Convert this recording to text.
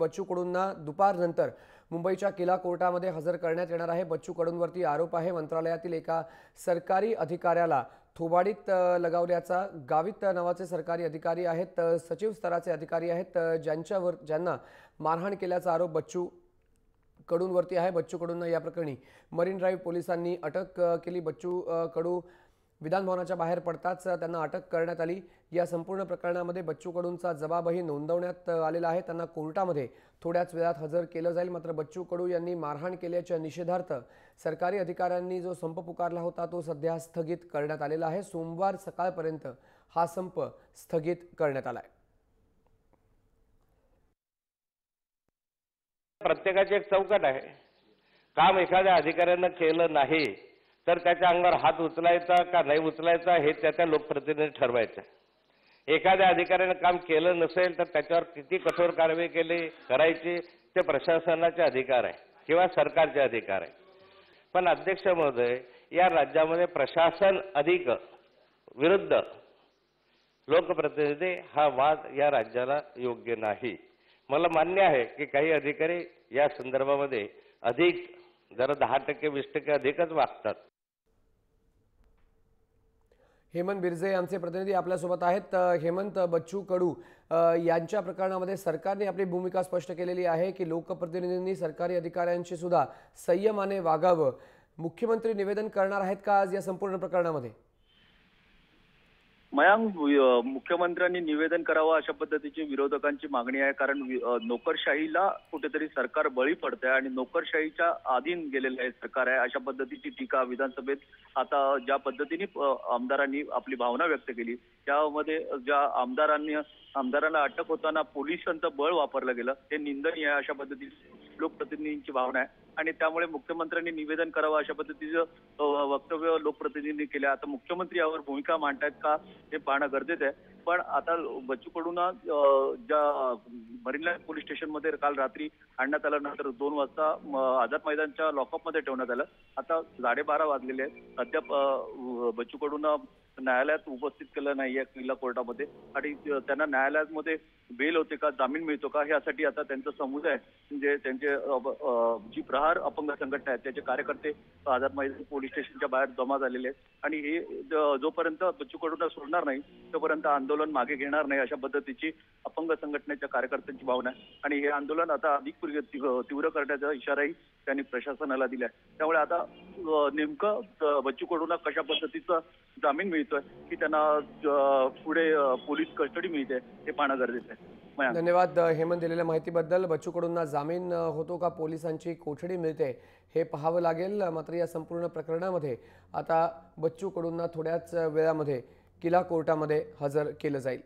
बच्चू कडूंना दुपारनंतर मुंबईच्या किला कोर्टामध्ये हजर करण्यात येणार आहे। बच्चू कडूंवरती आरोप आहे मंत्रालयातील एका सरकारी अधिकाऱ्याला थोबाडीत लगावल्याचा। गावित नावाचे सरकारी अधिकारी आहेत, सचिव स्तराचे अधिकारी आहेत, ज्यांना मारहाण केल्याचा आरोप बच्चू कडूंवरती आहे। बच्चू कडूंना या प्रकरणी मरीन ड्राइव्ह पोलिसांनी अटक केली। बच्चू कडू विधान भवनाच्या बाहेर पडताच त्यांना अटक करण्यात आली। या संपूर्ण प्रकरणामध्ये बच्चू कडूंचा जबाबही नोंदवण्यात आलेला आहे। त्यांना कोर्टामध्ये थोड्याच वेळात हजर केलं जाईल। मात्र बच्चू कडू यांनी मारहाण केल्याच्या निषेधार्थ सरकारी अधिकाऱ्यांनी जो संप पुकारला होता तो सध्या स्थगित करण्यात आलेला आहे। सोमवार सकाळपर्यंत हा संप स्थगित करण्यात आलाय। प्रत्येकाची एक चौकट आहे। काम एखाद्या अधिकाऱ्यानं केलं नाही तर त्याच्या अंगावर हात उचलायचा का नाही उचलायचा हे त्या लोकप्रतिनिधी ठरवायचं। एखाद्या अधिकाऱ्यानं काम केलं नसेल तर त्याच्यावर किती कठोर कारवाई करायची ते प्रशासनाचे अधिकार आहे किंवा सरकारचे अधिकार आहे। पण अध्यक्ष महोदय, या राज्यामध्ये प्रशासन अधिक विरुद्ध लोकप्रतिनिधी हा वाद या राज्याला योग्य नाही। मला मान्य आहे की काही अधिकारी या संदर्भामध्ये अधिक जरा 10% 20% अधिकच वागतात। हेमंत बिरजे आमचे प्रतिनिधी आपल्यासोबत आहेत। हेमंत, बच्चू कडू यांच्या प्रकरणामध्ये सरकारने आपली भूमिका स्पष्ट केलेली आहे की लोकप्रतिनिधींनी सरकारी अधिकाऱ्यांशी सुद्धा संयमाने वागावं। मुख्यमंत्री निवेदन करणार आहेत का आज या संपूर्ण प्रकरणामध्ये? मयांक, मुख्यमंत्र्यांनी निवेदन करावं अशा पद्धतीची विरोधकांची मागणी आहे। कारण नोकरशाहीला कुठेतरी सरकार बळी पडते आणि नोकरशाहीच्या अधीन गेलेलं आहे सरकार आहे अशा पद्धतीची टीका विधानसभेत आता ज्या पद्धतीने आमदारांनी आपली भावना व्यक्त केली त्यामध्ये ज्या आमदारांना अटक होताना पोलिसांचं बळ वापरलं गेलं हे निंदनीय आहे अशा पद्धतीची लोकप्रतिनिधींची भावना आहे। आणि त्यामुळे मुख्यमंत्र्यांनी निवेदन करावं अशा पद्धतीचं वक्तव्य लोकप्रतिनिधींनी केलं। आता मुख्यमंत्री यावर भूमिका मांडतायत का हे पाहणं गरजेचं आहे। पण आता बच्चू कडूंना ज्या मरीन लाईन पोलीस स्टेशनमध्ये काल रात्री आणण्यात आलं, नंतर 2 वाजता आझाद मैदानच्या लॉकअपमध्ये ठेवण्यात आलं। आता 12:30 वाजलेले आहेत, अद्याप बच्चू कडूंना न्यायालयात उपस्थित केलं नाहीये किल्ला कोर्टामध्ये आणि त्यांना न्यायालयामध्ये बेल होते का, जामीन मिळतो का यासाठी आता त्यांचा समुदाय म्हणजे त्यांचे जी प्रहार अपंग संघटना आहेत त्याचे कार्यकर्ते आझाद मैदान पोलीस स्टेशनच्या बाहेर जमा झालेले आहेत आणि हे जोपर्यंत बच्चू कडूंना सोडणार नाही तोपर्यंत आंदोलन मागे घेणार नाही अशा पद्धतीची अपंग संघटनेच्या कार्यकर्त्यांची भावना आहे। आणि हे आंदोलन आता अधिक तीव्र करण्याचा इशाराही त्यांनी प्रशासनाला दिलाय। त्यामुळे आता नेमकं बच्चू कडूंना कशा पद्धतीचा जामीन मिळतोय की त्यांना पुढे पोलीस कस्टडी मिळते हे पाहणं गरजेचं आहे। धन्यवाद हेमंत दिलेल्या माहितीबद्दल। बच्चू कडूंना जामीन होतो का पोलिसांची कोठडी मिळते हे पाहावं लागेल। मात्र या संपूर्ण प्रकरणामध्ये आता बच्चू कडूंना थोड्याच वेळामध्ये किला कोर्टामध्ये हजर केलं जाईल।